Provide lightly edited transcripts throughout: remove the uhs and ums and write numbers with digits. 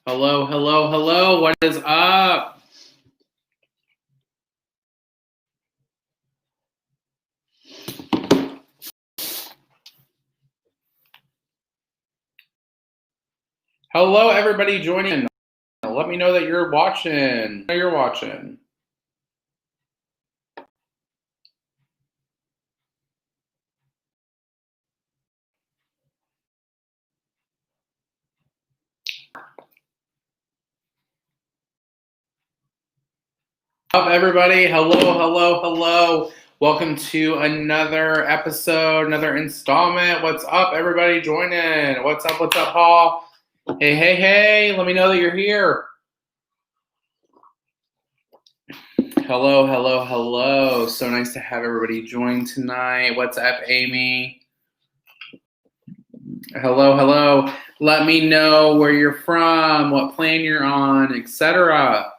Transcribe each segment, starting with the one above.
Hello, hello, hello. What is up? Hello, everybody joining. Let me know that you're watching. Up, everybody. Hello, hello, hello. Welcome to another episode, another installment. What's up, everybody joining? What's up, Paul? Hey, hey, hey. Let me know that you're here. Hello, hello, hello. So nice to have everybody join tonight. What's up, Amy? Hello, hello. Let me know where you're from, what plan you're on, etc.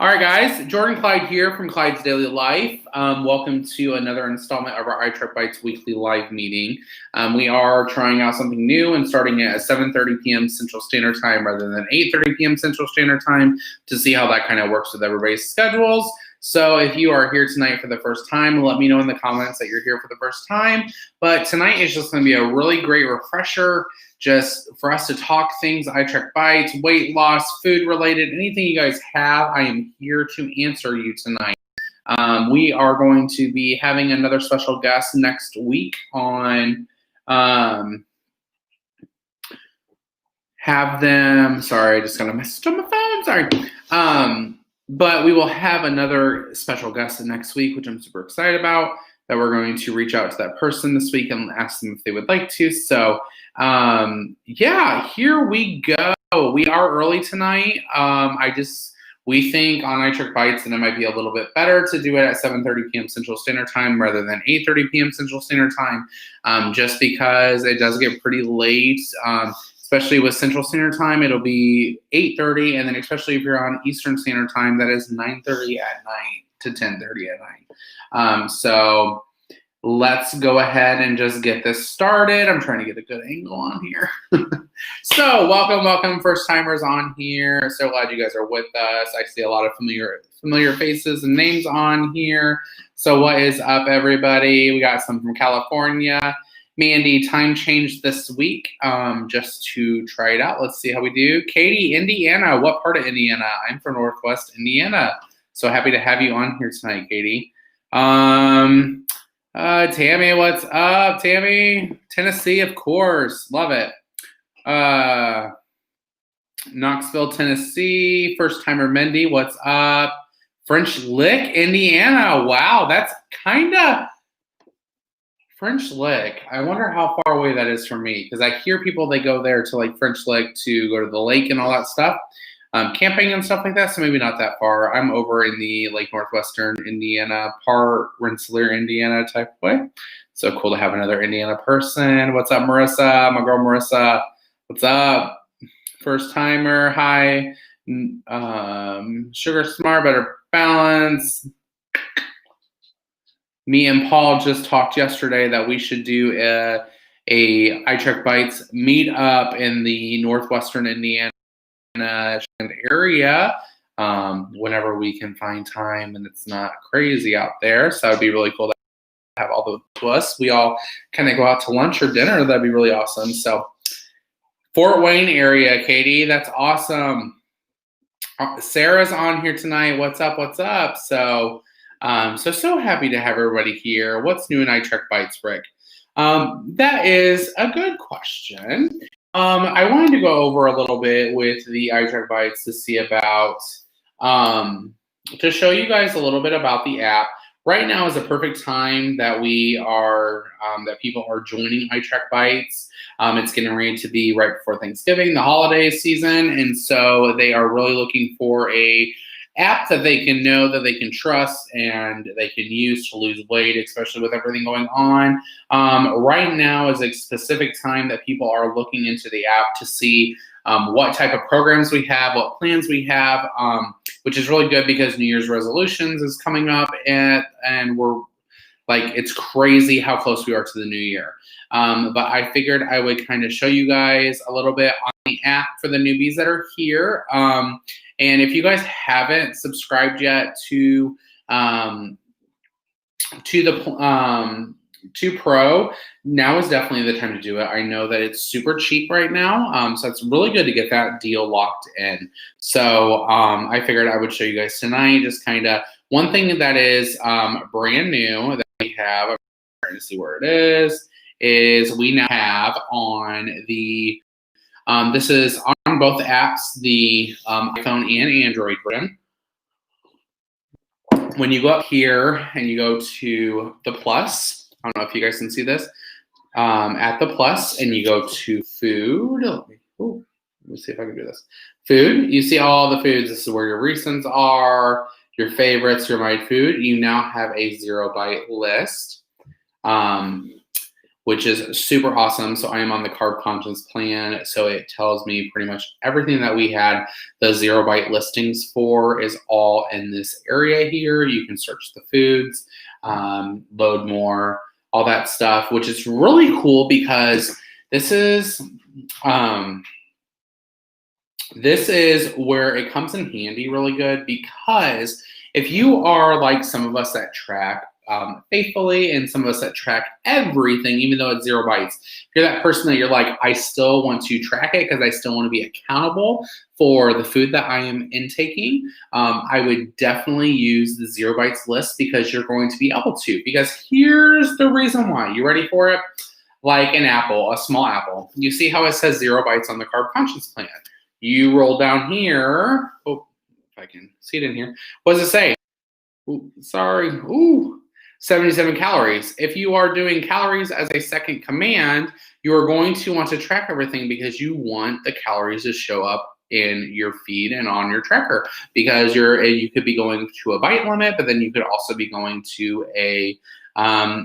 All right, guys. Jordan Clyde here from Clyde's Daily Life. Welcome to another installment of our iTrackBites weekly live meeting. We are trying out something new and starting at 7:30 p.m. Central Standard Time rather than 8:30 p.m. Central Standard Time to see how that kind of works with everybody's schedules. So if you are here tonight for the first time, let me know in the comments that you're here for the first time. But tonight is just going to be a really great refresher just for us to talk things, iTrackBites, weight loss, food related, anything you guys have, I am here to answer you tonight. We are going to be having another special guest next week on have them, sorry, I just got a message on my phone, sorry. But we will have another special guest next week, which I'm super excited about, that we're going to reach out to that person this week and ask them if they would like to. So, yeah, here we go. We are early tonight. We think on iTrackBites that it might be a little bit better to do it at 7:30 p.m. Central Standard Time rather than 8:30 p.m. Central Standard Time, just because it does get pretty late. Especially with Central Standard Time, it'll be 8:30, and then especially if you're on Eastern Standard Time, that is 9:30 at night to 10:30 at night. So let's go ahead and just get this started. I'm trying to get a good angle on here. So welcome, first timers on here. So glad you guys are with us. I see a lot of familiar faces and names on here. So what is up, everybody? We got some from California. Mandy, time changed this week just to try it out. Let's see how we do. Katie, Indiana. What part of Indiana? I'm from Northwest Indiana. So happy to have you on here tonight, Katie. Tammy, what's up? Tammy, Tennessee, of course. Love it. Knoxville, Tennessee. First timer Mendy, what's up? French Lick, Indiana. Wow, that's kind of French Lick. I wonder how far away that is from me, because I hear people, they go there to like French Lick to go to the lake and all that stuff, camping and stuff like that. So maybe not that far. I'm over in the like northwestern Indiana part, Rensselaer, Indiana type way. So cool to have another Indiana person. What's up, Marissa? My girl Marissa. What's up? First timer. Hi. Sugar Smart, Better Balance. Me and Paul just talked yesterday that we should do a iTrackBites meet up in the northwestern Indiana area whenever we can find time and it's not crazy out there. So it'd be really cool to have all of us. We all kind of go out to lunch or dinner. That'd be really awesome. So Fort Wayne area, Katie, that's awesome. Sarah's on here tonight. What's up? So happy to have everybody here. What's new in iTrackBites, Rick? That is a good question. I wanted to go over a little bit with the iTrackBites to see about, to show you guys a little bit about the app. Right now is a perfect time that we are, that people are joining iTrackBites. It's getting ready to be right before Thanksgiving, the holiday season, and so they are really looking for a app that they can know, that they can trust, and they can use to lose weight, especially with everything going on. Right now is a specific time that people are looking into the app to see what type of programs we have, what plans we have, which is really good because New Year's resolutions is coming up, and we're Like, it's crazy how close we are to the new year. But I figured I would kind of show you guys a little bit on the app for the newbies that are here. And if you guys haven't subscribed yet to Pro, now is definitely the time to do it. I know that it's super cheap right now, so it's really good to get that deal locked in. So I figured I would show you guys tonight just kind of one thing that is brand new that we have. I'm trying to see where it is we now have on the this is on both apps, the iPhone and Android version. When you go up here and you go to the plus, I don't know if you guys can see this, at the plus, and you go to food. Let me see if I can do this. Food, you see all the foods. This is where your recents are, your favorites, your my food. You now have a 0-bite list, which is super awesome. So I am on the carb conscious plan. So it tells me pretty much everything that we had the 0-bite listings for is all in this area here. You can search the foods, load more, all that stuff, which is really cool because this is where it comes in handy really good, because if you are like some of us that track faithfully and some of us that track everything, even though it's 0 bites, if you're that person that you're like, I still want to track it because I still want to be accountable for the food that I am intaking, I would definitely use the 0 bites list, because you're going to be able to. Because here's the reason why. You ready for it? Like an apple, a small apple. You see how it says 0 bites on the carb conscious plan. You roll down here. Oh, if I can see it in here. What does it say? Ooh, sorry. Ooh, 77 calories. If you are doing calories as a second command, you are going to want to track everything, because you want the calories to show up in your feed and on your tracker, because you could be going to a bite limit, but then you could also be going to a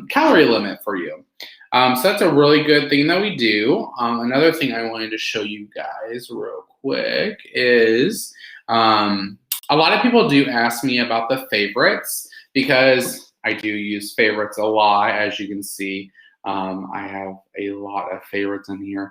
calorie limit for you. So that's a really good thing that we do. Another thing I wanted to show you guys real quick is a lot of people do ask me about the favorites, because I do use favorites a lot. As you can see, I have a lot of favorites in here,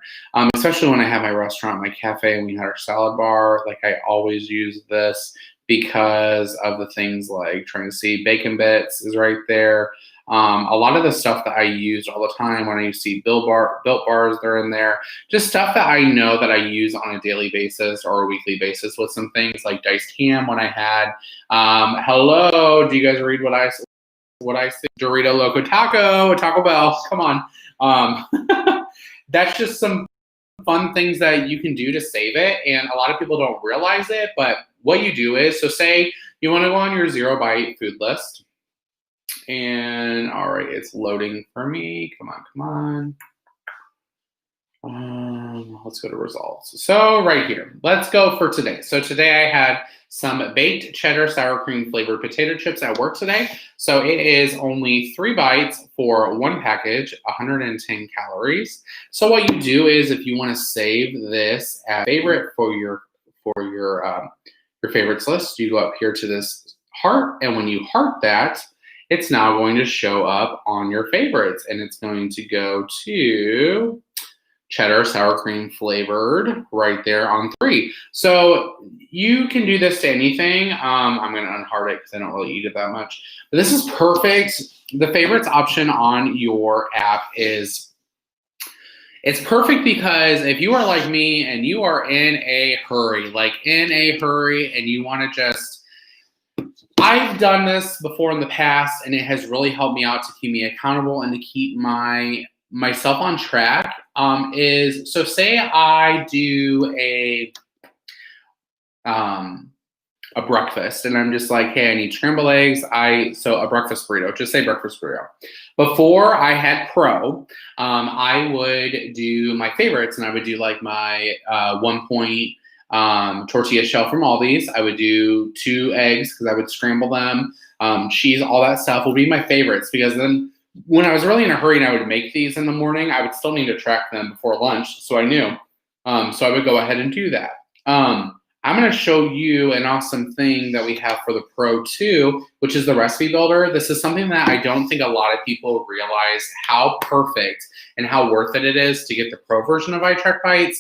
especially when I have my restaurant, my cafe, and we had our salad bar. Like, I always use this because of the things like trying to see bacon bits is right there. A lot of the stuff that I use all the time when I see built bars, they're in there. Just stuff that I know that I use on a daily basis or a weekly basis, with some things like diced ham when I had. Hello, do you guys read what I say? Dorito Loco Taco Bell. Come on. That's just some fun things that you can do to save it, and a lot of people don't realize it. But what you do is, so say you want to go on your 0-bite food list. And all right, it's loading for me. Come on. Let's go to results. So right here, let's go for today. So today I had some baked cheddar sour cream flavored potato chips at work today. So it is only 3 bites for 1 package, 110 calories. So what you do is, if you want to save this as favorite for your favorites list, you go up here to this heart, and when you heart that, it's now going to show up on your favorites, and it's going to go to cheddar sour cream flavored right there on 3. So you can do this to anything. I'm going to unheart it because I don't really eat it that much. But this is perfect. The favorites option on your app it's perfect, because if you are like me and you are in a hurry, and you want to just, I've done this before in the past, and it has really helped me out to keep me accountable and to keep myself on track. So say I do a breakfast, and I'm just like, hey, I need scrambled eggs. So a breakfast burrito, just say breakfast burrito. Before I had Pro, I would do my favorites, and I would do like my 1 point tortilla shell from Aldi's. I would do 2 eggs because I would scramble them. Cheese, all that stuff will be my favorites, because then when I was really in a hurry and I would make these in the morning, I would still need to track them before lunch, so I knew. So I would go ahead and do that. I'm going to show you an awesome thing that we have for the Pro 2, which is the recipe builder. This is something that I don't think a lot of people realize how perfect and how worth it is to get the Pro version of iTrackBites,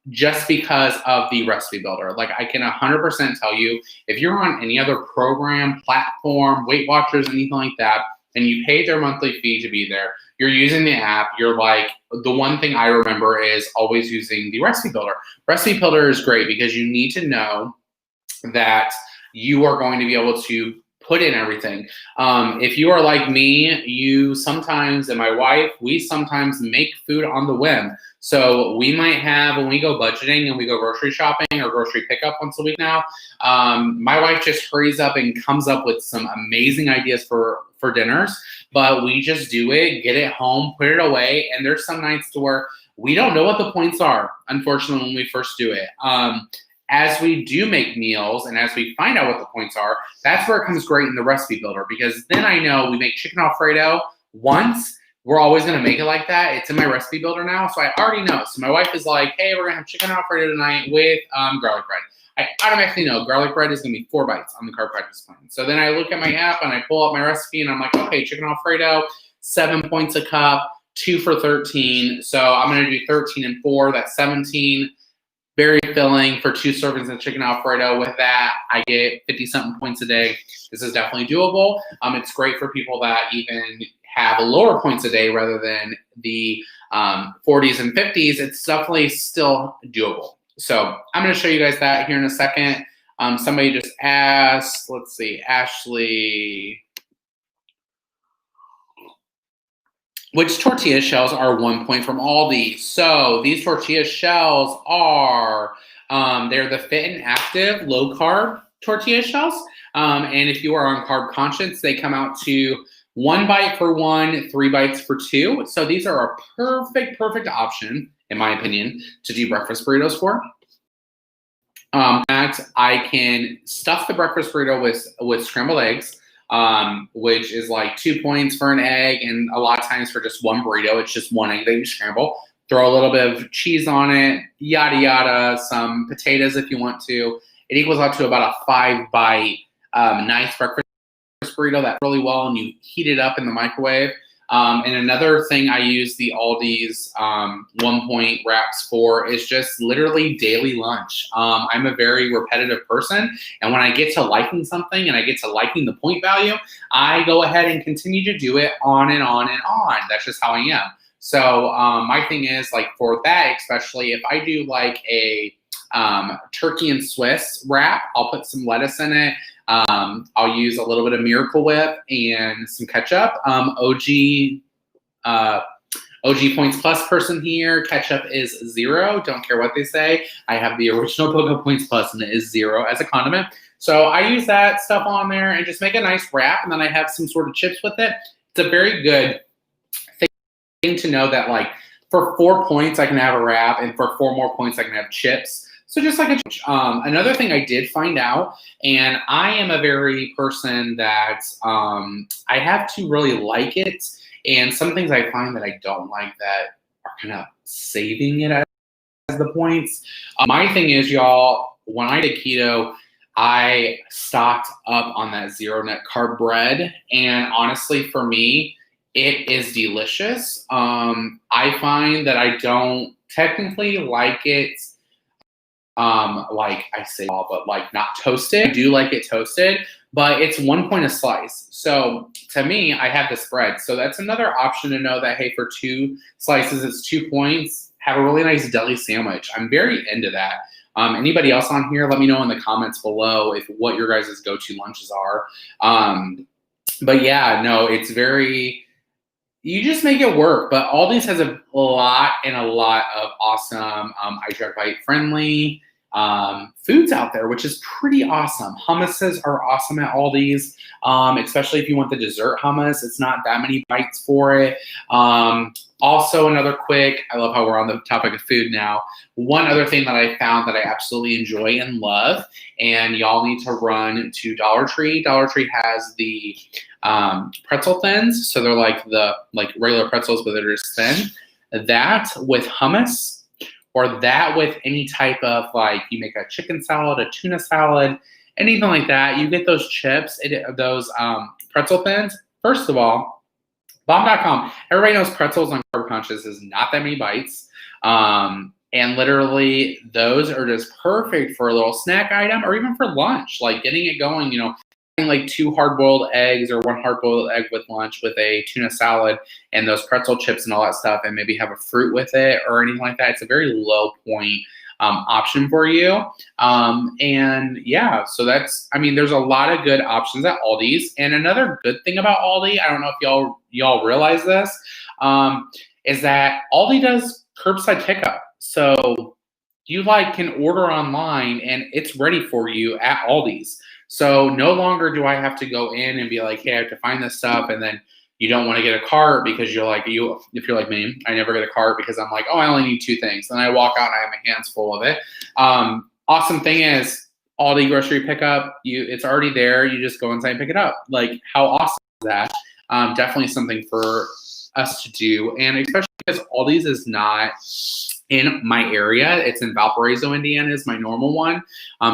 just because of the recipe builder. Like, I can 100% tell you, if you're on any other program, platform, Weight Watchers, anything like that, and you pay their monthly fee to be there, you're using the app, you're like, the one thing I remember is always using the recipe builder. Recipe builder is great because you need to know that you are going to be able to put in everything. If you are like me, you sometimes, and my wife, we sometimes make food on the whim. So we might have, when we go budgeting and we go grocery shopping or grocery pickup once a week now, my wife just hurries up and comes up with some amazing ideas for dinners, but we just do it, get it home, put it away, and there's some nights to where we don't know what the points are, unfortunately, when we first do it. As we do make meals and as we find out what the points are, that's where it comes great in the recipe builder, because then I know we make chicken Alfredo once, we're always going to make it like that. It's in my recipe builder now, so I already know. So my wife is like, hey, we're going to have chicken Alfredo tonight with garlic bread. I automatically know garlic bread is going to be 4 bites on the carb practice plan. So then I look at my app and I pull up my recipe and I'm like, okay, chicken Alfredo, 7 points a cup, 2 for 13. So I'm going to do 13 and 4, that's 17. Very filling for 2 servings of chicken Alfredo. With that, I get 50-something points a day. This is definitely doable. It's great for people that even have lower points a day rather than the 40s and 50s. It's definitely still doable. So I'm going to show you guys that here in a second. Somebody just asked, let's see, Ashley, which tortilla shells are 1 point from Aldi? So these tortilla shells are, they're the Fit and Active low carb tortilla shells. And if you are on carb conscious, they come out to 1 bite for 1, 3 bites for 2. So these are a perfect option, in my opinion, to do breakfast burritos for. I can stuff the breakfast burrito with scrambled eggs, which is like 2 points for an egg, and a lot of times for just one burrito, it's just one egg that you scramble. Throw a little bit of cheese on it, yada yada, some potatoes if you want to. It equals out to about a 5-bite nice breakfast burrito that's really well, and you heat it up in the microwave. And another thing I use the Aldi's 1 point wraps for is just literally daily lunch. I'm a very repetitive person, and when I get to liking something and I get to liking the point value, I go ahead and continue to do it on and on and on. That's just how I am. So my thing is, like, for that, especially if I do like a turkey and Swiss wrap, I'll put some lettuce in it. I'll use a little bit of Miracle Whip and some ketchup. OG Points Plus person here, ketchup is 0. Don't care what they say. I have the original book of Points Plus and it is 0 as a condiment. So I use that stuff on there and just make a nice wrap, and then I have some sort of chips with it. It's a very good thing to know that, like, for 4 points I can have a wrap, and for 4 more points I can have chips. So just like another thing I did find out, and I am a very person that I have to really like it, and some things I find that I don't like that are kind of saving it as the points. My thing is, y'all, when I did keto, I stocked up on that 0 net carb bread, and honestly, for me, it is delicious. I find that I don't technically like it, like I say, but like not toasted. I do like it toasted, but it's 1 point a slice. So to me, I have this bread. So that's another option to know that, hey, for 2 slices, it's 2 points. Have a really nice deli sandwich. I'm very into that. Anybody else on here, let me know in the comments below if what your guys' go-to lunches are. But yeah, no, it's very, you just make it work. But Aldi's has a lot of awesome iTrackBite friendly foods out there, which is pretty awesome. Hummuses are awesome at Aldi's, especially if you want the dessert hummus. It's not that many bites for it. Also, another quick, I love how we're on the topic of food now. One other thing that I found that I absolutely enjoy and love, and y'all need to run to Dollar Tree. Dollar Tree has the pretzel thins. So they're like the regular pretzels, but they're just thin. That with hummus or that with any type of, like, you make a chicken salad, a tuna salad, anything like that. You get those chips, those pretzel thins. First of all, bomb.com. Everybody knows pretzels on Carb Conscious is not that many bites. And literally, those are just perfect for a little snack item or even for lunch, like getting it going, like 2 hard-boiled eggs or 1 hard-boiled egg with lunch with a tuna salad and those pretzel chips and all that stuff, and maybe have a fruit with it or anything like that. It's a very low point option for you. And yeah, so there's a lot of good options at Aldi's. And another good thing about Aldi, I don't know if y'all realize this, is that Aldi does curbside pickup. So you can order online and it's ready for you at Aldi's. So no longer do I have to go in and be like, hey, I have to find this stuff. And then you don't want to get a cart because if you're like me, I never get a cart because I'm like, oh, I only need 2 things. Then I walk out and I have my hands full of it. Awesome thing is Aldi grocery pickup, it's already there. You just go inside and pick it up. Like, how awesome is that? Definitely something for us to do. And especially because Aldi's is not in my area. It's in Valparaiso, Indiana is my normal one.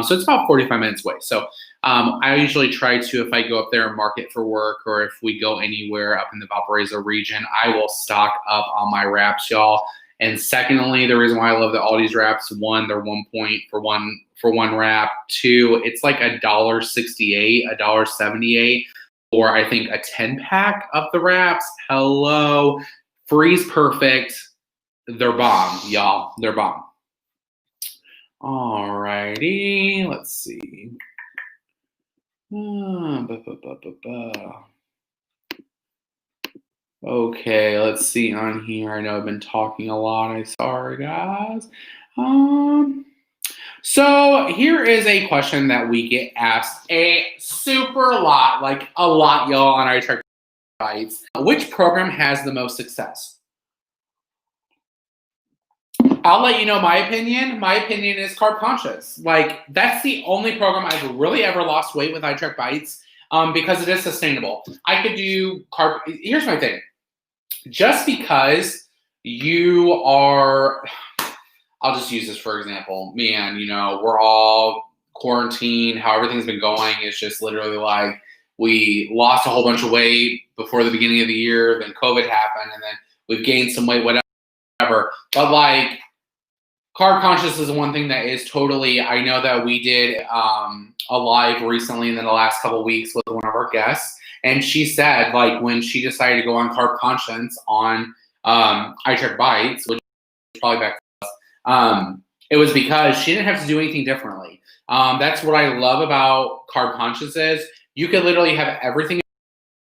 So it's about 45 minutes away. So I usually try to, if I go up there and market for work, or if we go anywhere up in the Valparaiso region, I will stock up on my wraps, y'all. And secondly, the reason why I love the Aldi's wraps, 1, they're 1 point for one wrap. 2, it's like $1.68, $1.78, or I think a 10-pack of the wraps. Hello, freeze perfect. They're bomb, y'all. They're bomb. Alrighty, let's see. Okay, let's see on here. I know I've been talking a lot. I'm sorry, guys. So here is a question that we get asked a super lot, like a lot, y'all, on iTrackBites. Which program has the most success? I'll let you know my opinion. My opinion is Carb Conscious. Like, that's the only program I've really ever lost weight with iTrackBites, because it is sustainable. I could do carb. Here's my thing. Just because you are, I'll just use this for example. Man, we're all quarantined. How everything's been going is just literally like we lost a whole bunch of weight before the beginning of the year. Then COVID happened, and then we've gained some weight, whatever. But like, Carb Conscious is one thing that is totally, I know that we did a live recently in the last couple of weeks with one of our guests. And she said, like, when she decided to go on Carb Conscious on iTrackBites, which is probably back to us, it was because she didn't have to do anything differently. That's what I love about Carb Conscious is you could literally have everything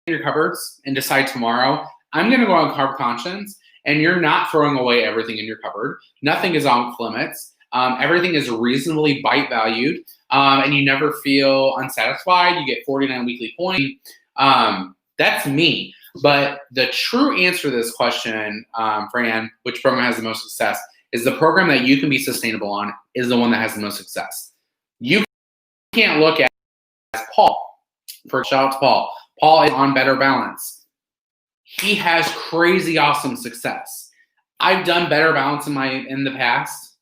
in your cupboards and decide tomorrow, I'm going to go on Carb Conscious. And you're not throwing away everything in your cupboard. Nothing is off limits. Everything is reasonably bite valued, and you never feel unsatisfied. You get 49 weekly points. That's me. But the true answer to this question, Fran, which program has the most success, is the program that you can be sustainable on is the one that has the most success. You can't look at Paul. Shout out to Paul. Paul is on Better Balance. He has crazy awesome success. I've done Better Balance in the past.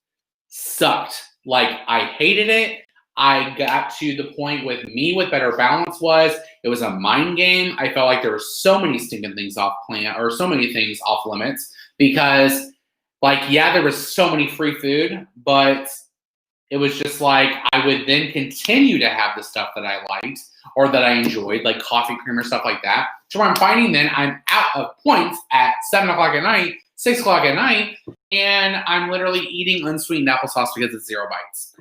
Sucked. Like, I hated it. I got to the point with Better Balance it was a mind game. I felt like there were so many stinking things off plan, or so many things off limits, because like, yeah, there was so many free food, but it was just like I would then continue to have the stuff that I liked or that I enjoyed, like coffee cream or stuff like that. So I'm finding then I'm out of points at 7 o'clock at night, 6 o'clock at night, and I'm literally eating unsweetened applesauce because it's 0 bites.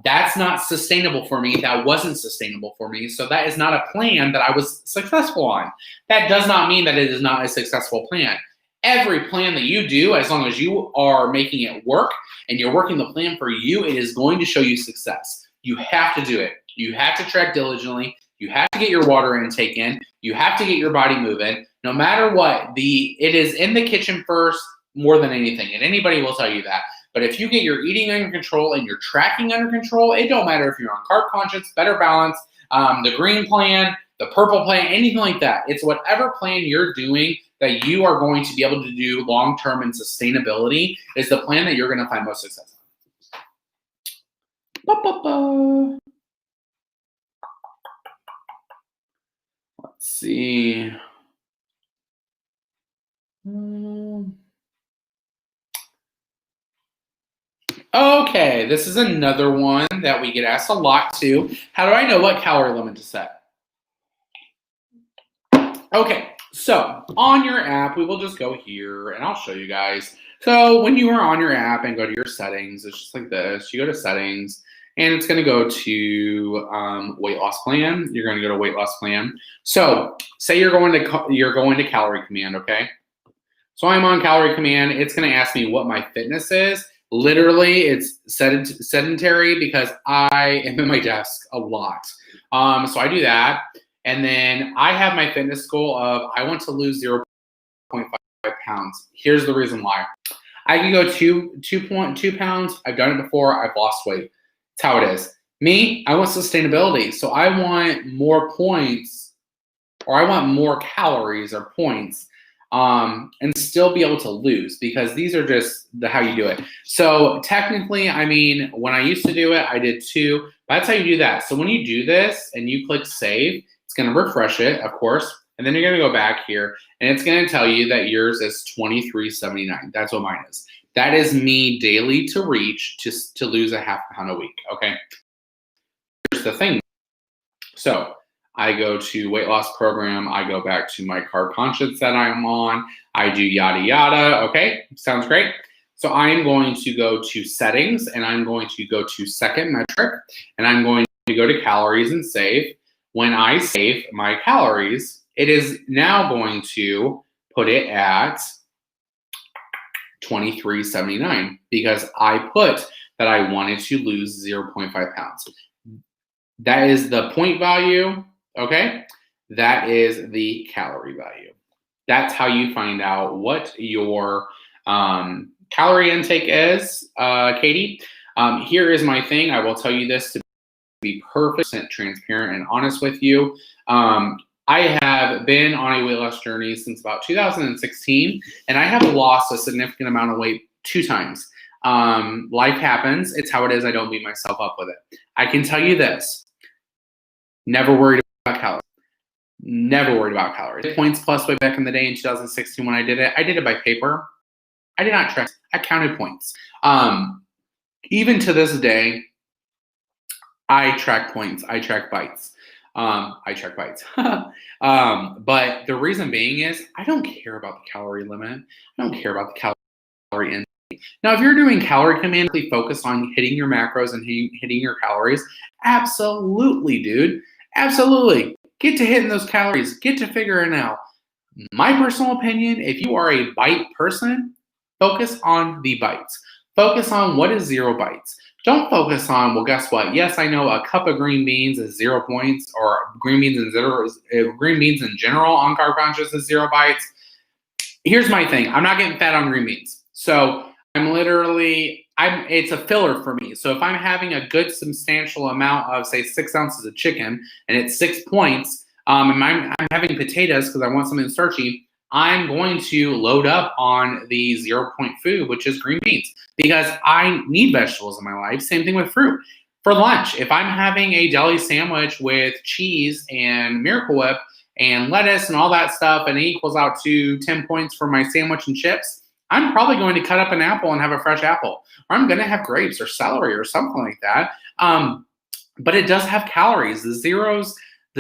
That's not sustainable for me. That wasn't sustainable for me. So that is not a plan that I was successful on. That does not mean that it is not a successful plan. Every plan that you do, as long as you are making it work and you're working the plan for you, it is going to show you success. You have to do it. You have to track diligently. You have to get your water intake in. You have to get your body moving. No matter what, it is in the kitchen first more than anything. And anybody will tell you that. But if you get your eating under control and your tracking under control, it don't matter if you're on Carb Conscious, Better Balance, the green plan, the purple plan, anything like that. It's whatever plan you're doing that you are going to be able to do long-term and sustainability is the plan that you're going to find most success on. Ba-ba-ba. Let's see. Okay, this is another one that we get asked a lot too. How do I know what calorie limit to set? Okay, so on your app, we will just go here and I'll show you guys. So when you are on your app and go to your settings, it's just like this. You go to settings and it's going to go to weight loss plan. You're going to go to weight loss plan. So say you're going to calorie command, okay? So I'm on calorie command. It's going to ask me what my fitness is. Literally, it's sedentary because I am at my desk a lot. So I do that. And then I have my fitness goal of I want to lose 0.5 pounds. Here's the reason why. I can go 2.2 pounds. I've done it before. I've lost weight. It's how it is. Me, I want sustainability. So I want more points, or I want more calories or points, and still be able to lose, because these are just how you do it. So technically, I mean, when I used to do it, I did 2. That's how you do that. So when you do this and you click save, it's going to refresh it, of course, and then you're going to go back here, and it's going to tell you that yours is 23.79. That's what mine is. That is me daily to reach just to lose a half pound a week, okay? Here's the thing. So I go to weight loss program. I go back to my carb conscious that I'm on. I do yada, yada. Okay, sounds great. So I'm going to go to settings, and I'm going to go to second metric, and I'm going to go to calories and save. When I save my calories, it is now going to put it at 23.79 because I put that I wanted to lose 0.5 pounds. That is the point value, okay? That is the calorie value. That's how you find out what your calorie intake is, Katie. Here is my thing. I will tell you this to be perfect, transparent, and honest with you. I have been on a weight loss journey since about 2016, and I have lost a significant amount of weight 2 times. Life happens. It's how it is. I don't beat myself up with it. I can tell you this. Never worried about calories. Never worried about calories. Points plus way back in the day in 2016 when I did it by paper. I did not track. I counted points. Even to this day, I track points. I track bites. I track bites. But the reason being is I don't care about the calorie limit. I don't care about the calorie intake. Now, if you're doing calorie command, focus on hitting your macros and hitting your calories. Absolutely, dude. Absolutely. Get to hitting those calories. Get to figuring out. My personal opinion, if you are a bite person, focus on the bites. Focus on what is 0 bites. Don't focus on, well, guess what? Yes, I know a cup of green beans is 0 points, or green beans in general on carb conscious is 0 bites. Here's my thing. I'm not getting fat on green beans. So it's a filler for me. So if I'm having a good substantial amount of, say, 6 ounces of chicken and it's 6 points, and I'm having potatoes because I want something starchy, I'm going to load up on the 0 point food, which is green beans, because I need vegetables in my life. Same thing with fruit. For lunch, if I'm having a deli sandwich with cheese and Miracle Whip and lettuce and all that stuff, and it equals out to 10 points for my sandwich and chips, I'm probably going to cut up an apple and have a fresh apple. Or I'm going to have grapes or celery or something like that. But it does have calories. The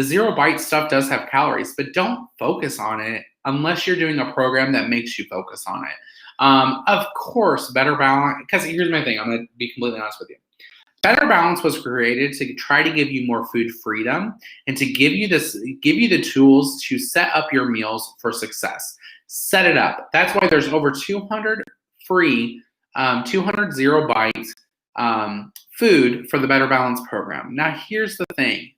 0 bite stuff does have calories, but don't focus on it unless you're doing a program that makes you focus on it. Of course, Better Balance, because here's my thing. I'm going to be completely honest with you. Better Balance was created to try to give you more food freedom and to give you the tools to set up your meals for success. Set it up. That's why there's over 200 free, 200 0 bites food for the Better Balance program. Now, here's the thing.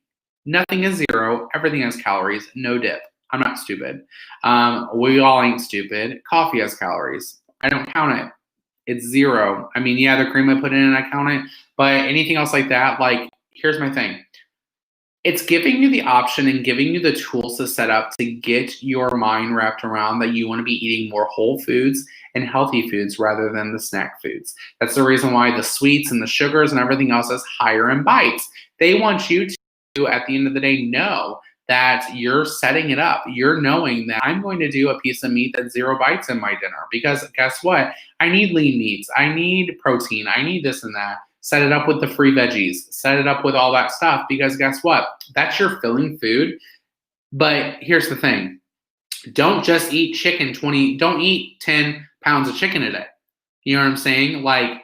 Nothing is 0. Everything has calories. No dip. I'm not stupid. We all ain't stupid. Coffee has calories. I don't count it. It's 0. I mean, yeah, the cream I put in, I count it. But anything else like that, here's my thing. it's giving you the option and giving you the tools to set up to get your mind wrapped around that you want to be eating more whole foods and healthy foods rather than the snack foods. That's the reason why the sweets and the sugars and everything else is higher in bites. They want you to, at the end of the day, know that you're setting it up. You're knowing that I'm going to do a piece of meat that's 0 bites in my dinner because guess what? I need lean meats. I need protein. I need this and that. Set it up with the free veggies. Set it up with all that stuff because guess what? That's your filling food. But here's the thing. Don't just eat chicken don't eat 10 pounds of chicken a day. You know what I'm saying? Like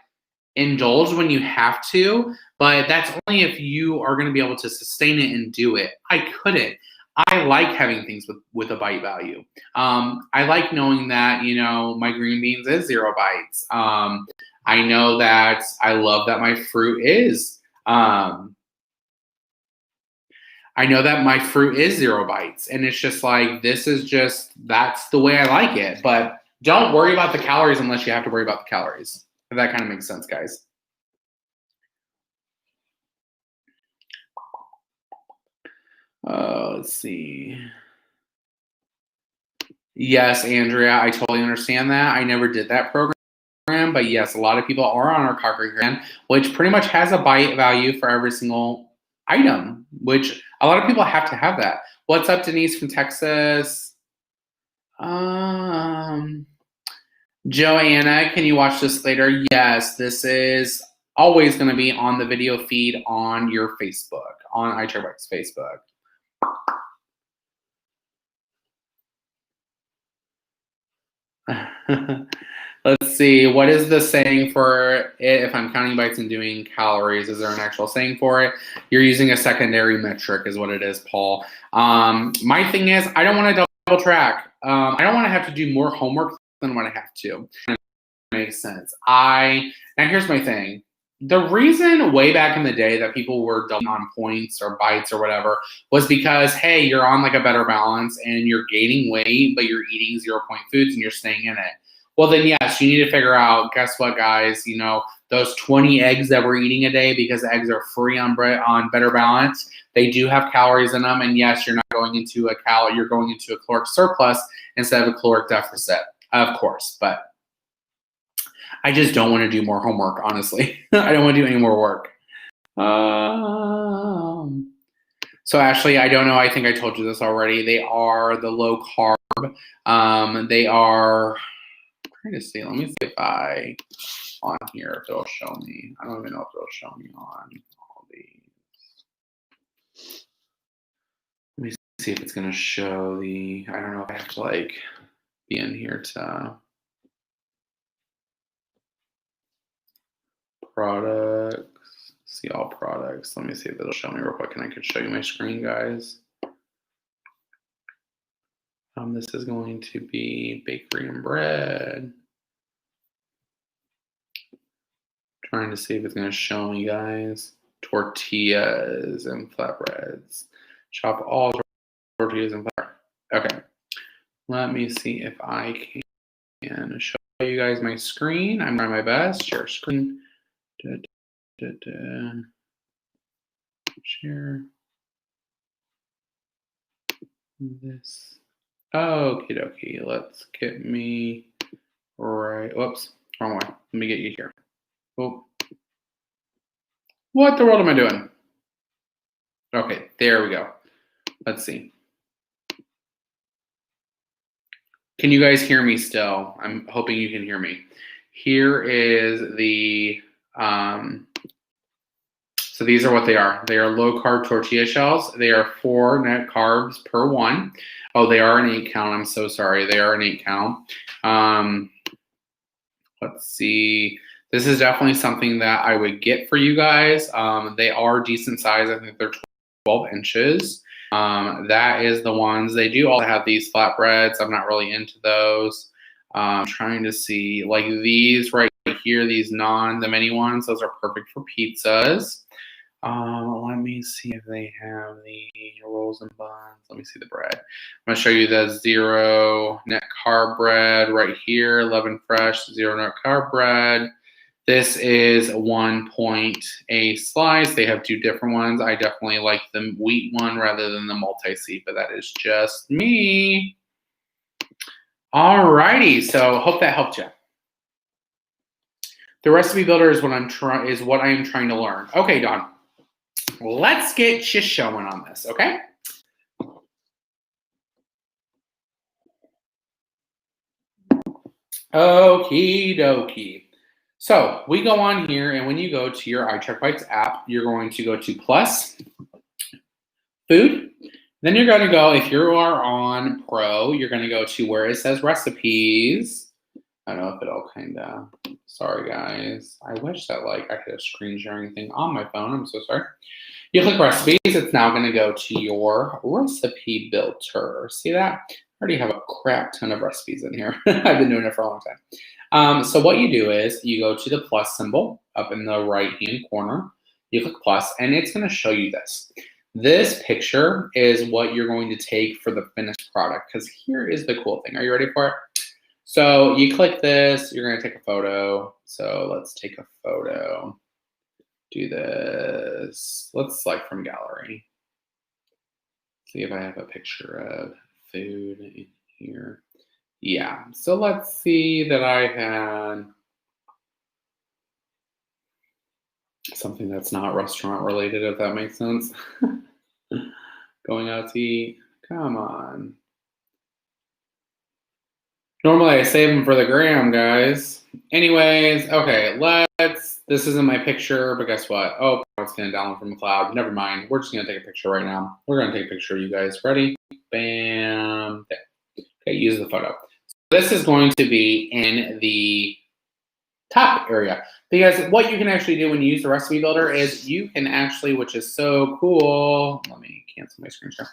indulge when you have to, but that's only if you are going to be able to sustain it and do it. I couldn't. I like having things with a bite value. I like knowing that, my green beans is 0 bites. I know that I love that my fruit is. I know that my fruit is 0 bites, and it's just like that's the way I like it. But don't worry about the calories unless you have to worry about the calories. If that kind of makes sense, guys. Let's see. Yes, Andrea, I totally understand that. I never did that program. But yes, a lot of people are on our calorie program, which pretty much has a bite value for every single item, which a lot of people have to have that. What's up, Denise from Texas? Joanna, can you watch this later? Yes, this is always going to be on the video feed on your Facebook, on iTrackBites Facebook. Let's see. What is the saying for it if I'm counting bites and doing calories? Is there an actual saying for it? You're using a secondary metric is what it is, Paul. My thing is I don't want to double track. I don't want to have to do more homework than what I have to. It makes sense. Now here's my thing. The reason way back in the day that people were doubling on points or bites or whatever was because, hey, you're on like a better balance and you're gaining weight, but you're eating 0 point foods and you're staying in it. Well, then, yes, you need to figure out, guess what, guys, those 20 eggs that we're eating a day because eggs are free on Better Balance, they do have calories in them. And yes, you're not going into you're going into a caloric surplus instead of a caloric deficit, of course. But I just don't want to do more homework, honestly. I don't want to do any more work. So Ashley, I don't know. I think I told you this already. They are the low carb. They are... trying to see. Let me see if on here if it'll show me. I don't even know if it'll show me on all these. Let me see if it's gonna show I don't know if I have to be in here to products. See all products. Let me see if it'll show me real quick, and I could show you my screen, guys. This is going to be bakery and bread. Trying to see if it's going to show me, guys. Tortillas and flatbreads. Chop all tortillas and flatbread. Okay. Let me see if I can show you guys my screen. I'm trying my best. Share screen. Share this. Okie dokie. Let's get me right. Whoops. Wrong way. Let me get you here. Oh. What the world am I doing? Okay, there we go. Let's see. Can you guys hear me still? I'm hoping you can hear me. Here is so these are what they are. They are low carb tortilla shells. They are 4 net carbs per one. Oh, they are an 8 count. I'm so sorry. They are an 8 count. Let's see. This is definitely something that I would get for you guys. They are decent size. I think they're 12 inches. That is the ones. They do also have these flatbreads. I'm not really into those. I'm trying to see these right here, the mini ones. Those are perfect for pizzas. Let me see if they have the rolls and buns. Let me see the bread. I'm going to show you the 0 net carb bread right here. 11 Fresh 0 net carb bread. This is 1.8 slice. They have 2 different ones. I definitely like the wheat one rather than the multi-seed, but that is just me. Alrighty, so hope that helped you. The recipe builder is what I am trying to learn. Okay, Dawn. Let's get you showing on this, okay? Okie dokie. So we go on here, and when you go to your iTrackBites app, you're going to go to plus food. Then you're going to go, if you are on Pro, you're going to go to where it says recipes. I don't know if it'll kind of, sorry guys. I wish that I could have screen sharing thing on my phone. I'm so sorry. You click recipes, it's now going to go to your recipe builder. See that? I already have a crap ton of recipes in here. I've been doing it for a long time. So what you do is you go to the plus symbol up in the right-hand corner. You click plus, and it's going to show you this. This picture is what you're going to take for the finished product, because here is the cool thing. Are you ready for it? So you click this, you're going to take a photo. So let's take a photo. Do this. Let's select from gallery. See if I have a picture of food in here. Yeah, so let's see that I had something that's not restaurant related, if that makes sense. Going out to eat. Come on. Normally I save them for the gram, guys. Anyways, okay, this isn't my picture, but guess what? Oh, it's gonna download from the cloud. Never mind. We're just gonna take a picture right now. We're gonna take a picture of you guys. Ready? Bam. There. Okay, use the photo. So this is going to be in the top area, because what you can actually do when you use the recipe builder is you can actually, which is so cool. Let me cancel my screen share.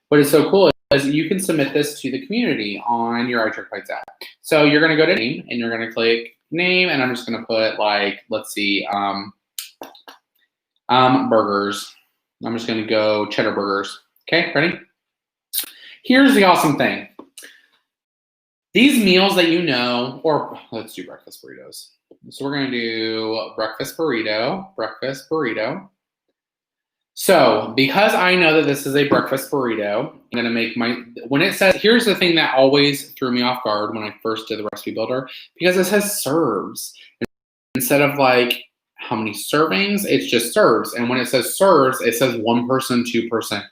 What is so cool is you can submit this to the community on your iTrackBites app. So you're going to go to name, and you're going to click name, and I'm just going to put let's see, burgers. I'm just going to go cheddar burgers. Okay, ready? Here's the awesome thing. These meals that you know, or let's do breakfast burritos. So we're going to do breakfast burrito. So because I know that this is a breakfast burrito, I'm going to make when it says, here's the thing that always threw me off guard when I first did the recipe builder, because it says serves. Instead of how many servings, it's just serves. And when it says serves, it says 1 person, 2 person,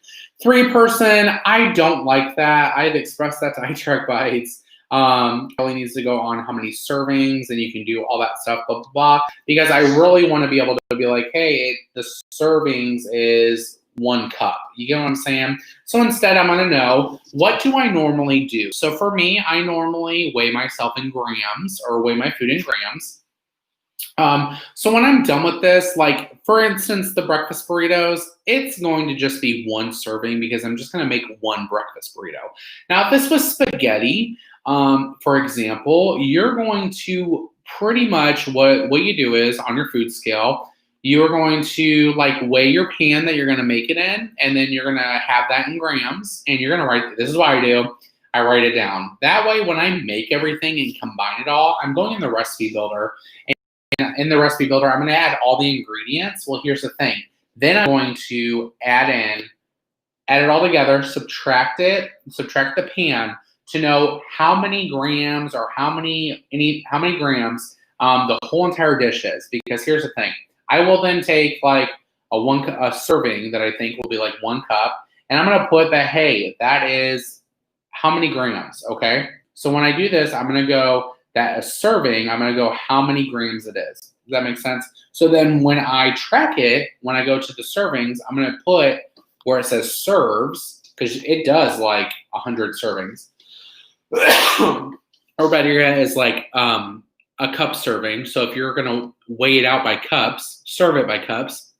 3 person. I don't like that. I've expressed that to iTrackBites. Probably needs to go on how many servings, and you can do all that stuff, blah, blah, blah, because I really want to be able to be like, hey, the servings is 1 cup. You get what I'm saying? So instead, I'm going to know, what do I normally do? So for me, I normally weigh myself in grams, or weigh my food in grams. So when I'm done with this, for instance, the breakfast burritos, it's going to just be 1 serving, because I'm just going to make 1 breakfast burrito. Now, if this was spaghetti, for example, you're going to pretty much what you do is on your food scale, you're going to weigh your pan that you're going to make it in, and then you're going to have that in grams, and you're going to write, this is what I do. I write it down. That way, when I make everything and combine it all, I'm going in the recipe builder, and in the recipe builder, I'm going to add all the ingredients. Well, here's the thing. Then I'm going to add it all together, subtract the pan to know how many grams, or how many grams the whole entire dish is. Because here's the thing. I will then take a serving that I think will be 1 cup, and I'm going to put that, hey, that is how many grams, okay? So when I do this, I'm going to go, that a serving, I'm going to go how many grams it is. Does that make sense? So then when I track it, when I go to the servings, I'm going to put where it says serves, because it does 100 servings. Or better yet, is a cup serving. So if you're going to weigh it out by cups, serve it by cups,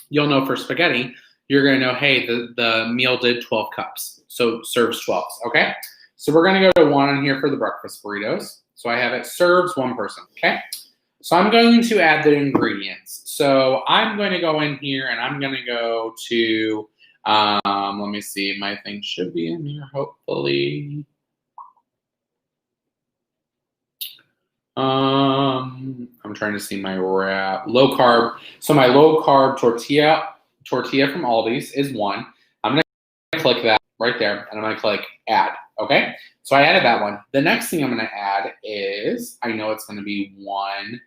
you'll know for spaghetti, you're going to know, hey, the meal did 12 cups. So serves 12, okay? So we're going to go to 1 on here for the breakfast burritos. So I have it serves 1 person, okay? So I'm going to add the ingredients. So I'm going to go in here, and I'm going to go to, let me see, my thing should be in here, hopefully. I'm trying to see my wrap. Low carb. So my low carb tortilla from Aldi's is one. I'm going to click that right there, and I'm going to click add. Okay. So I added that one. The next thing I'm going to add is, I know it's going to be one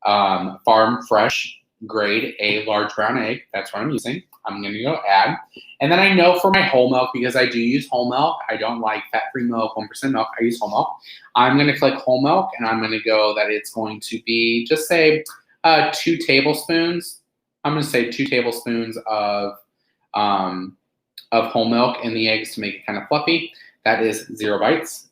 farm fresh grade A large brown egg. That's what I'm using. I'm going to go add. And then I know for my whole milk, because I do use whole milk, I don't like fat-free milk, 1% milk, I use whole milk. I'm going to click whole milk, and I'm going to go that it's going to be, just say 2 tablespoons. I'm going to say 2 tablespoons of whole milk in the eggs to make it kind of fluffy. That is 0 bites.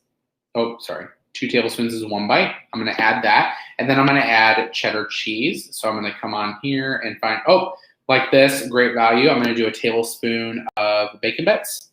Oh, sorry. 2 tablespoons is 1 bite. I'm going to add that. And then I'm going to add cheddar cheese. So I'm going to come on here and find, oh, like this, great value. I'm going to do a tablespoon of bacon bits.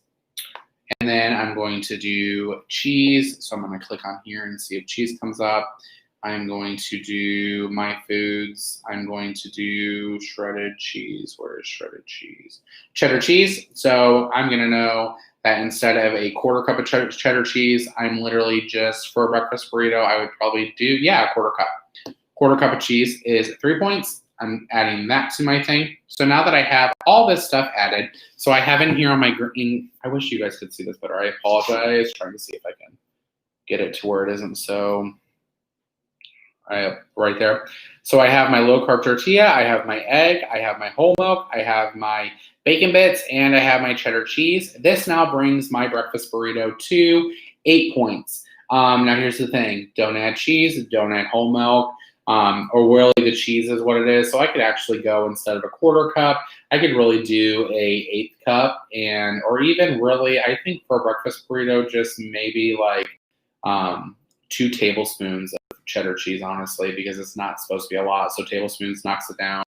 And then I'm going to do cheese. So I'm going to click on here and see if cheese comes up. I'm going to do my foods. I'm going to do shredded cheese. Where is shredded cheese? Cheddar cheese. So I'm going to know that instead of a 1/4 cup of cheddar cheese, I'm literally just, for a breakfast burrito, I would probably do, yeah, a 1/4 cup. 1/4 cup of cheese is 3 points. I'm adding that to my thing. So now that I have all this stuff added, so I have in here on my green, I wish you guys could see this better. I apologize. Trying to see if I can get it to where it isn't so right there. So I have my low carb tortilla, I have my egg, I have my whole milk, I have my bacon bits, and I have my cheddar cheese. This now brings my breakfast burrito to 8 points. Now here's the thing, don't add cheese, don't add whole milk, or really the cheese is what it is. So I could actually go, instead of a 1/4 cup, I could really do a 1/8 cup, and, or even really, I think for a breakfast burrito, just maybe like 2 tablespoons of cheddar cheese, honestly, because it's not supposed to be a lot. So tablespoons knocks it down,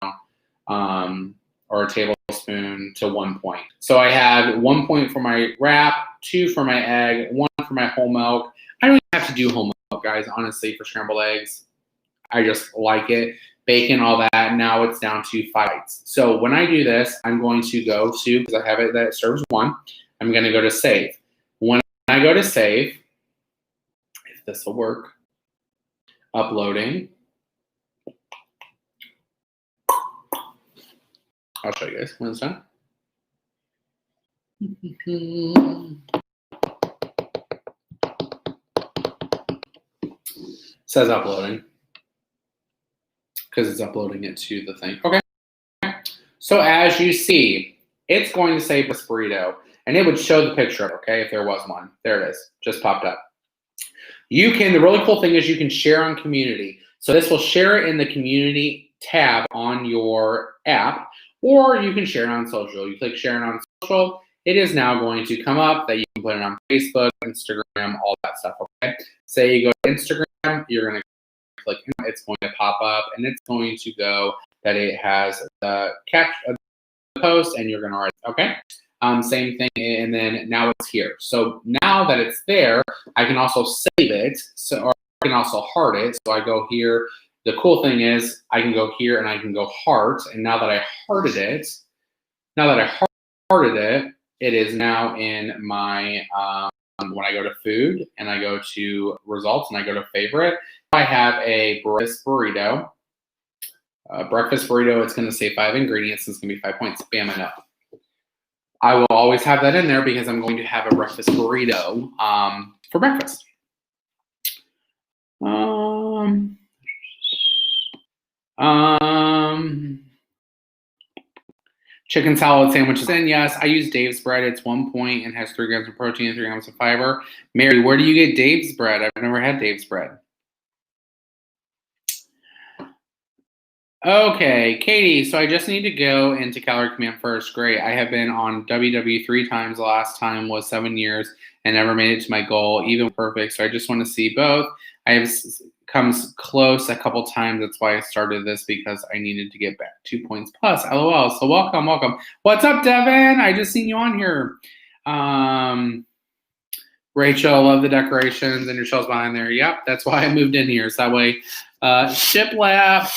or a tablespoon to 1 point. So I have 1 point for my wrap, 2 for my egg, 1 for my whole milk. I don't even have to do whole milk, guys, honestly, for scrambled eggs. I just like it. Bacon, all that. Now it's down to 5 bites. So when I do this, I'm going to go to, because I have it that it serves 1, I'm going to go to save. When I go to save, if this will work, uploading. I'll show you guys when it's done. Says uploading because it's uploading it to the thing. Okay. So as you see, it's going to say this burrito, and it would show the picture, okay, if there was one. There it is, just popped up. You can, the really cool thing is you can share on community. So this will share it in the community tab on your app, or you can share it on social. You click share it on social, it is now going to come up that you can put it on Facebook, Instagram, all that stuff, okay? Say you go to Instagram, you're going to click, it's going to pop up, and it's going to go that it has the caption of the post, and you're going to write, okay? Same thing, and then now it's here. So now that it's there, I can also save it, so, or I can also heart it. So I go here. The cool thing is I can go here and I can go heart, and now that I hearted it, it is now in my, when I go to food and I go to results and I go to favorite, I have a breakfast burrito. Breakfast burrito, it's going to say 5 ingredients. It's going to be 5 points. Bam, I know. I will always have that in there because I'm going to have a breakfast burrito for breakfast. Chicken salad sandwiches. And yes, I use Dave's bread. It's 1 point and has 3 grams of protein and 3 grams of fiber. Mary, where do you get Dave's bread? I've never had Dave's bread. Okay, Katie, so I just need to go into Calorie Command first. Great. I have been on WW 3 times. The last time was 7 years and never made it to my goal, even perfect. So I just want to see both. I have come close a couple times. That's why I started this, because I needed to get back 2 points plus. LOL. So welcome, welcome. What's up, Devin? I just seen you on here. Rachel, love the decorations and your shelves behind there. Yep, that's why I moved in here. So that way, shiplap.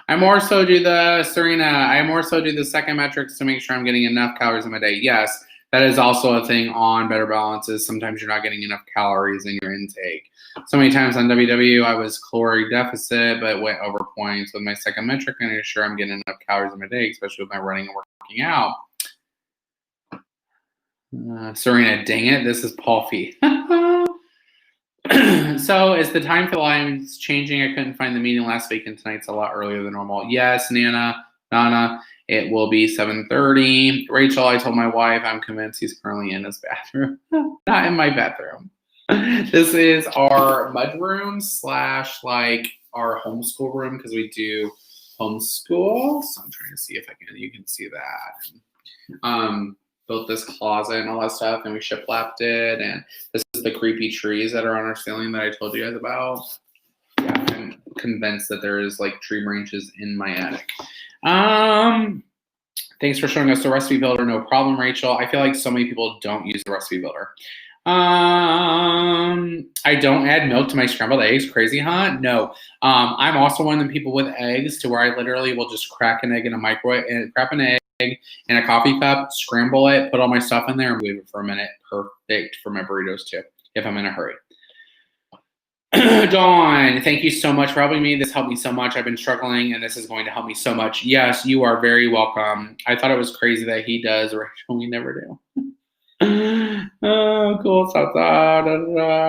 I more so do the Serena. I more so do the second metrics to make sure I'm getting enough calories in my day. Yes, That is also a thing on Better Balance is sometimes you're not getting enough calories in your intake. So many times on WW, I was caloric deficit, but went over points with my second metric and ensure I'm getting enough calories in my day, especially with my running and working out. Serena, dang it, this is Paul Fee. So is the time for the lines changing? I couldn't find the meeting last week and tonight's a lot earlier than normal. Yes, Nana, it will be 7:30. Rachel, I told my wife I'm convinced he's currently in his bathroom. Not in my bathroom. This is our mudroom / like our homeschool room because we do homeschool. So I'm trying to see if you can see that. Built this closet and all that stuff, and we shiplapped it. And this is the creepy trees that are on our ceiling that I told you guys about. Yeah, I'm convinced that there is like tree branches in my attic. Thanks for showing us the recipe builder. No problem, Rachel. I feel like so many people don't use the recipe builder. I don't add milk to my scrambled eggs. Crazy, huh? No. I'm also one of the people with eggs to where I literally will just crack an egg in a microwave and crack an egg in a coffee cup, scramble it, put all my stuff in there, and leave it for a minute. Perfect for my burritos too, if I'm in a hurry. Dawn, thank you so much for helping me. This helped me so much. I've been struggling, and this is going to help me so much. Yes, you are very welcome. I thought it was crazy that he does, Rachel. We never do. Oh, cool.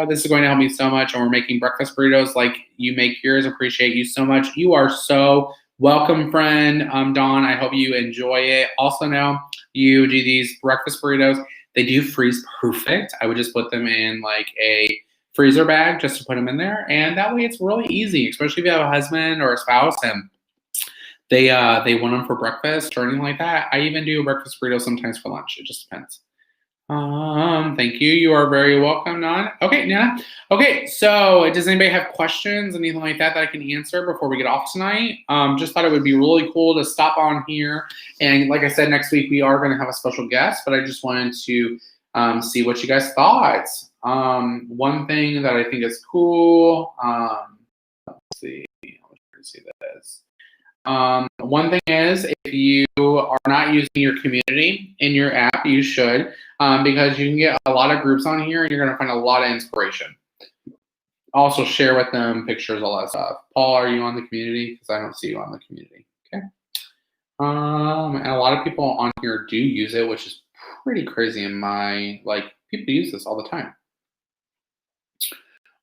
This is going to help me so much. And we're making breakfast burritos like you make yours. Appreciate you so much. You are so welcome, friend. Dawn, I hope you enjoy it. Also know you do these breakfast burritos. They do freeze perfect. I would just put them in like a freezer bag just to put them in there. And that way it's really easy, especially if you have a husband or a spouse and they want them for breakfast or anything like that. I even do a breakfast burrito sometimes for lunch. It just depends. Thank you. You are very welcome, Nan. Okay, Nana. Okay, so does anybody have questions, anything like that I can answer before we get off tonight? Just thought it would be really cool to stop on here. And like I said, next week we are going to have a special guest, but I just wanted to see what you guys thought. One thing that I think is cool, let's see, I'm trying to see this. One thing is, if you are not using your community in your app, you should, because you can get a lot of groups on here and you're going to find a lot of inspiration. Also share with them pictures, all that stuff. Paul, are you on the community? Because I don't see you on the community. Okay. And a lot of people on here do use it, which is pretty crazy in my, people use this all the time.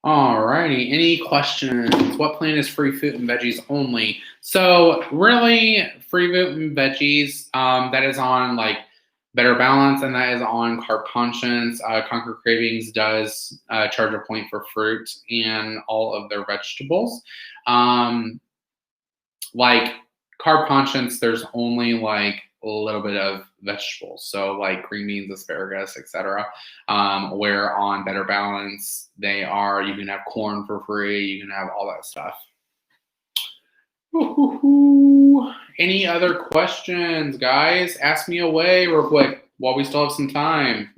Alrighty, any questions? What plan is free fruit and veggies only? So really, free fruit and veggies, that is on like Better Balance, and that is on Carb Conscience. Conquer Cravings does charge a point for fruit and all of their vegetables. Like Carb Conscience, there's only like a little bit of vegetables, so like green beans, asparagus, etc. Where on Better Balance, you can have corn for free, you can have all that stuff. Any other questions, guys? Ask me away real quick while we still have some time.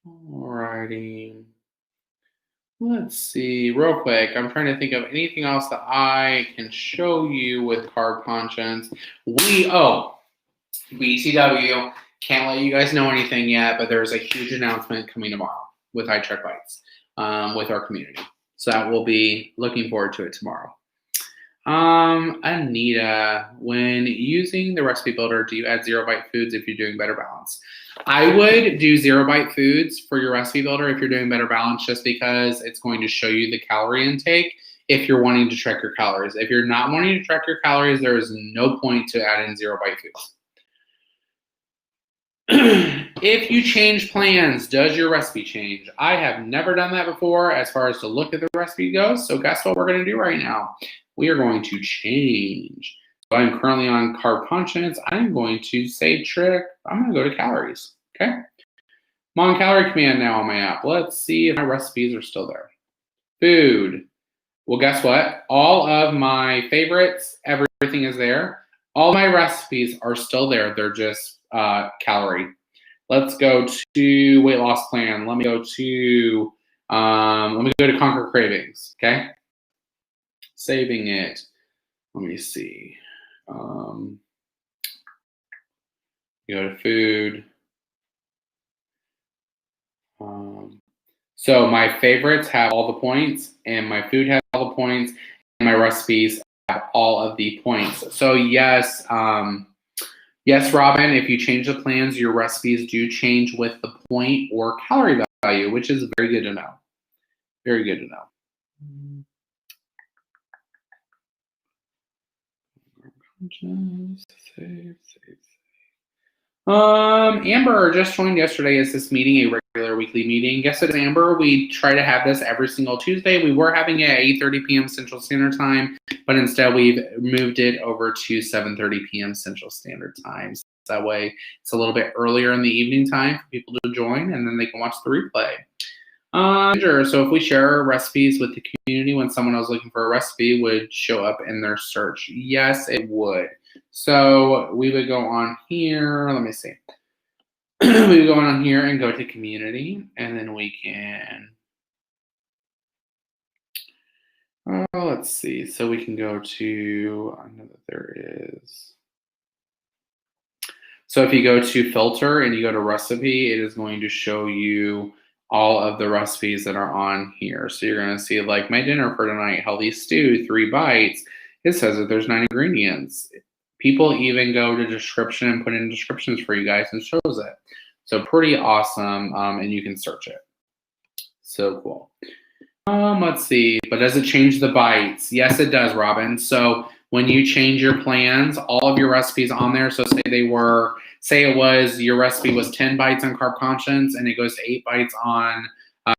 Alrighty. Let's see, real quick. I'm trying to think of anything else that I can show you with Carb Conscience. BTW, can't let you guys know anything yet, but there's a huge announcement coming tomorrow with iTrackBites, with our community. So that will be looking forward to it tomorrow. Anita, when using the recipe builder, do you add 0-bite foods if you're doing Better Balance? I would do 0-bite foods for your recipe builder if you're doing Better Balance, just because it's going to show you the calorie intake if you're wanting to track your calories. If you're not wanting to track your calories, there is no point to add in 0-bite foods. If you change plans, does your recipe change? I have never done that before as far as to look at the recipe goes. So guess what we're going to do right now? We are going to change. So I'm currently on Carb Conscience. I'm going to say I'm going to go to calories. Okay. I'm on calorie command now on my app. Let's see if my recipes are still there. Food. Well, guess what? All of my favorites, everything is there. All my recipes are still there. They're just calorie. Let's go to weight loss plan. Let me go to Conquer Cravings. Okay, saving it. Let me see. Go to food. So my favorites have all the points, and my food has all the points, and my recipes have all of the points. So yes, yes, Robin, if you change the plans, your recipes do change with the point or calorie value, which is very good to know. Very good to know. Just save. Amber just joined yesterday. Is this meeting a regular weekly meeting? Yes, it's Amber. We try to have this every single Tuesday. We were having it at 8:30 p.m. Central Standard Time, but instead we've moved it over to 7:30 p.m. Central Standard Time. So that way it's a little bit earlier in the evening time for people to join, and then they can watch the replay. Sure. So if we share our recipes with the community, when someone else looking for a recipe would show up in their search. Yes, it would. So we would go on here. Let me see. We would go on here and go to community, and then we can. Let's see. So we can go to. I know that there is. So if you go to filter and you go to recipe, it is going to show you all of the recipes that are on here. So you're going to see like my dinner for tonight, healthy stew, 3 bites. It says that there's 9 ingredients. People even go to description and put in descriptions for you guys and shows it. So pretty awesome, and you can search it. So cool. Let's see, but does it change the bites? Yes, it does, Robin. So when you change your plans, all of your recipes on there, so your recipe was 10 bites on Carb Conscience and it goes to 8 bites on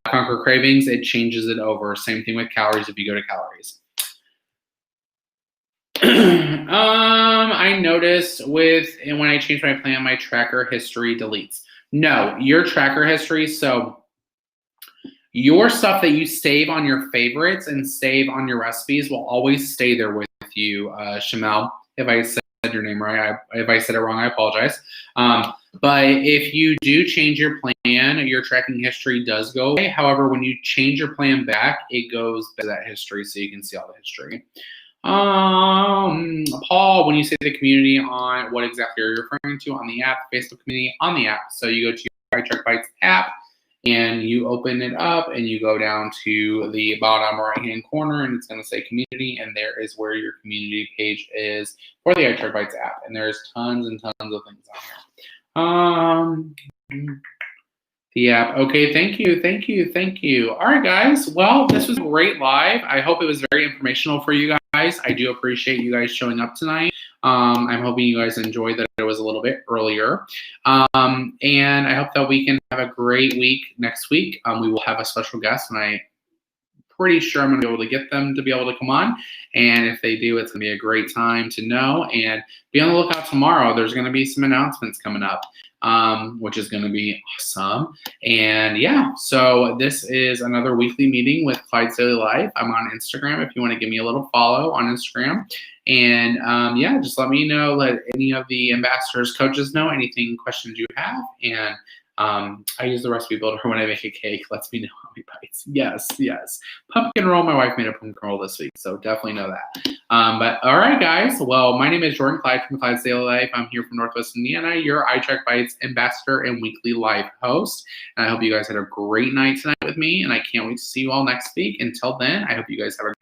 Conquer Cravings, it changes it over. Same thing with calories if you go to calories. I noticed when I changed my plan, my tracker history deletes. No, your tracker history, so your stuff that you save on your favorites and save on your recipes will always stay there with you, Shamel. If I said your name right, if I said it wrong, I apologize. But if you do change your plan, your tracking history does go away. However, when you change your plan back, it goes back to that history so you can see all the history. Paul, when you say the community, on what exactly are you referring to? On the app, Facebook community, on the app. So you go to your iTrackBites app and you open it up and you go down to the bottom right hand corner and it's going to say community, and there is where your community page is for the iTrackBites app, and there's tons and tons of things on here. The app. Okay, thank you. All right, guys. Well, this was a great live. I hope it was very informational for you guys. I do appreciate you guys showing up tonight. I'm hoping you guys enjoyed that it was a little bit earlier. And I hope that we can have a great week next week. We will have a special guest, and I'm pretty sure I'm going to be able to get them to be able to come on. And if they do, it's going to be a great time to know. And be on the lookout tomorrow. There's going to be some announcements coming up, which is going to be awesome. And yeah, so this is another weekly meeting with Clyde's Daily Life. I'm on Instagram if you want to give me a little follow on Instagram. And yeah, just let me know, let any of the ambassadors, coaches know anything, questions you have. And I use the recipe builder when I make a cake. Lets me know how many bites. Yes. Pumpkin roll. My wife made a pumpkin roll this week, so definitely know that. But all right, guys. Well, my name is Jordan Clyde from Clyde's Daily Life. I'm here from Northwest Indiana, your iTrackBites ambassador and weekly live host. And I hope you guys had a great night tonight with me, and I can't wait to see you all next week. Until then, I hope you guys have a